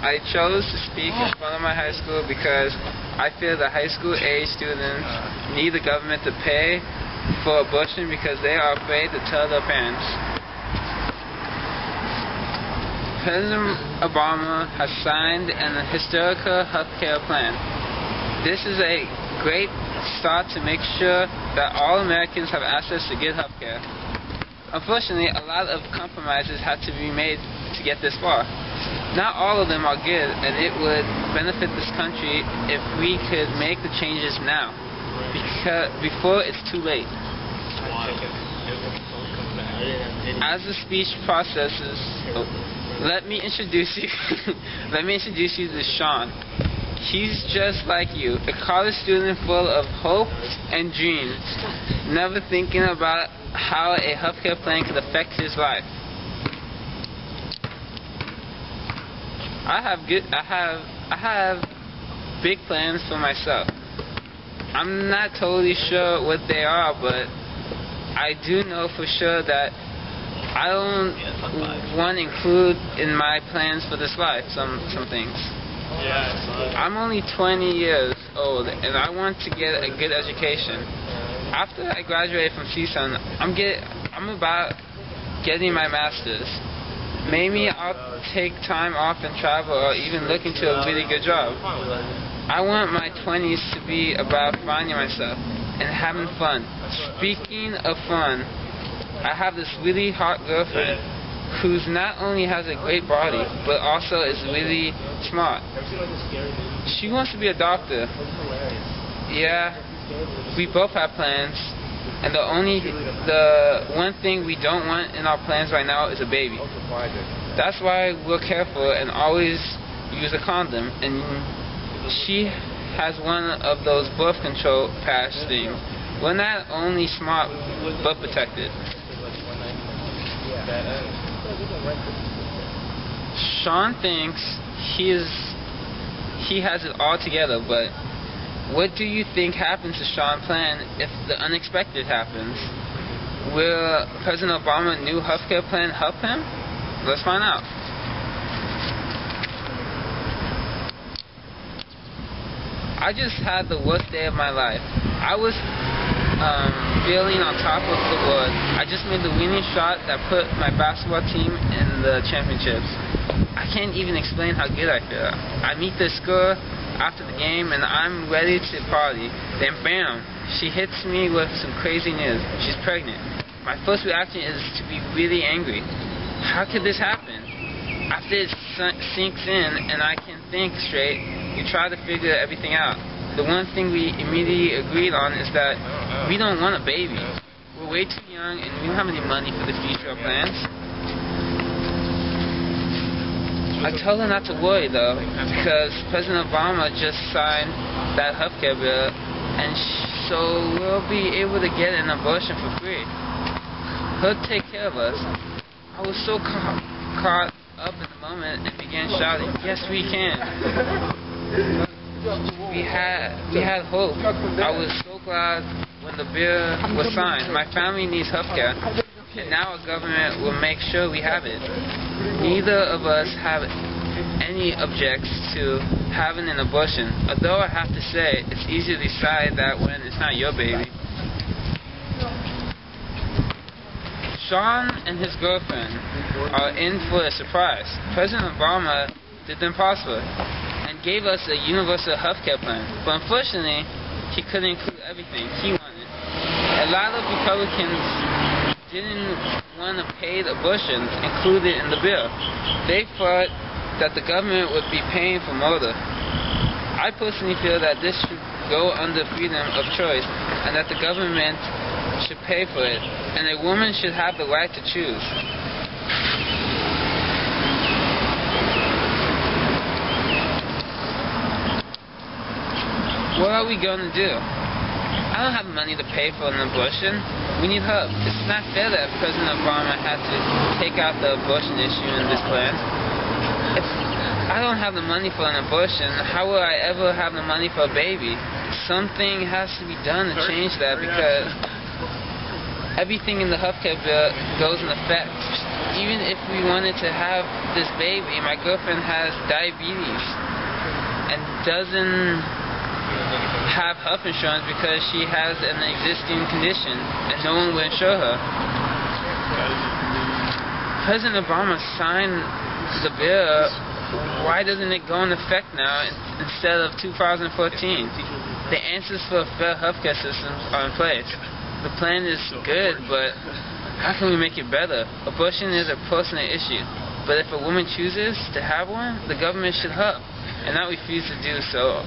I chose to speak in front of my high school because I feel that high school age students need the government to pay for abortion because they are afraid to tell their parents. President Obama has signed an historical health care plan. This is a great start to make sure that all Americans have access to good health care. Unfortunately, a lot of compromises had to be made to get this far. Not all of them are good, and it would benefit this country if we could make the changes now, before it's too late. As the speech processes, let me introduce you to Sean. He's just like you, a college student full of hope and dreams, never thinking about how a healthcare plan could affect his life. I have big plans for myself. I'm not totally sure what they are, but I do know for sure that I don't want to include in my plans for this life some things. I'm only 20 years old and I want to get a good education. After I graduate from CSUN, I'm about getting my master's. Maybe I'll take time off and travel or even look into a really good job. I want my 20s to be about finding myself and having fun. Speaking of fun, I have this really hot girlfriend who's not only has a great body, but also is really smart. She wants to be a doctor. Yeah, we both have plans, and the one thing we don't want in our plans right now is a baby. That's why we're careful and always use a condom, and she has one of those birth control patch things. We're not only smart, but protected. Sean thinks he has it all together, but what do you think happens to Sean's plan if the unexpected happens? Will President Obama's new healthcare plan help him? Let's find out. I just had the worst day of my life. I was feeling on top of the world. I just made the winning shot that put my basketball team in the championships. I can't even explain how good I feel. I meet the score after the game and I'm ready to party. Then bam, she hits me with some crazy news. She's pregnant. My first reaction is to be really angry. How could this happen? After it sinks in and I can think straight, you try to figure everything out. The one thing we immediately agreed on is that we don't want a baby. We're way too young and we don't have any money for the future plans. I told her not to worry though, because President Obama just signed that healthcare bill, and so we'll be able to get an abortion for free. He'll take care of us. I was so caught up in the moment and began shouting, "Yes, we can!" We had hope. I was so glad when the bill was signed. My family needs healthcare, and now our government will make sure we have it. Neither of us have any objects to having an abortion, although I have to say it's easy to decide that when it's not your baby. Sean and his girlfriend are in for a surprise. President Obama did the impossible and gave us a universal healthcare plan, but unfortunately he couldn't include everything he wanted. A lot of Republicans didn't want to pay the abortions included in the bill. They thought that the government would be paying for murder. I personally feel that this should go under freedom of choice and that the government should pay for it, and a woman should have the right to choose. What are we going to do? I don't have money to pay for an abortion. We need help. It's not fair that President Obama had to take out the abortion issue in this plan. If I don't have the money for an abortion, how will I ever have the money for a baby? Something has to be done to change that, because everything in the healthcare bill goes in effect even if we wanted to have this baby, my girlfriend has diabetes and doesn't have health insurance because she has an existing condition and no one will insure her. President Obama signed the bill. Why doesn't it go in effect now instead of 2014? The answers for a fair healthcare system are in place. The plan is good, but how can we make it better? Abortion is a personal issue, but if a woman chooses to have one, the government should help, and not refuse to do so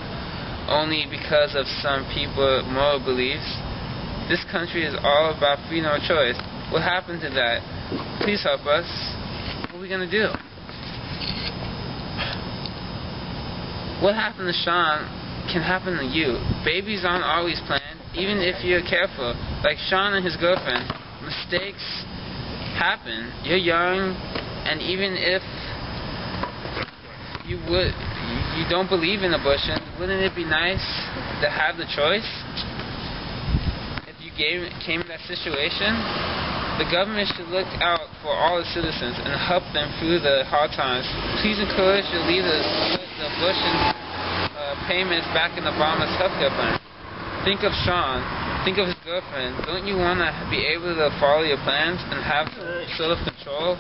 only because of some people's moral beliefs. This country is all about freedom of choice. What happened to that? Please help us. What are we going to do? What happened to Sean can happen to you. Babies aren't always planned, even if you're careful. Like Sean and his girlfriend, mistakes happen. You're young, and even if you don't believe in abortion, wouldn't it be nice to have the choice? If you came in that situation, the government should look out for all the citizens and help them through the hard times. Please encourage your leaders to put the abortion payments back in Obama's healthcare plan. Think of Sean. Think of his girlfriend. Don't you want to be able to follow your plans and have sort of control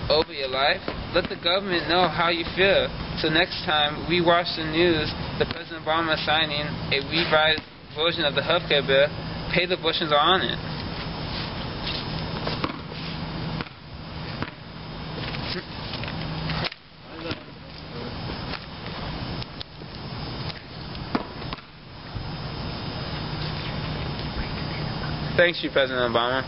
over your life? Let the government know how you feel, so next time we watch the news, the President Obama signing a revised version of the healthcare bill, paid abortions are on it. Thanks you, President Obama.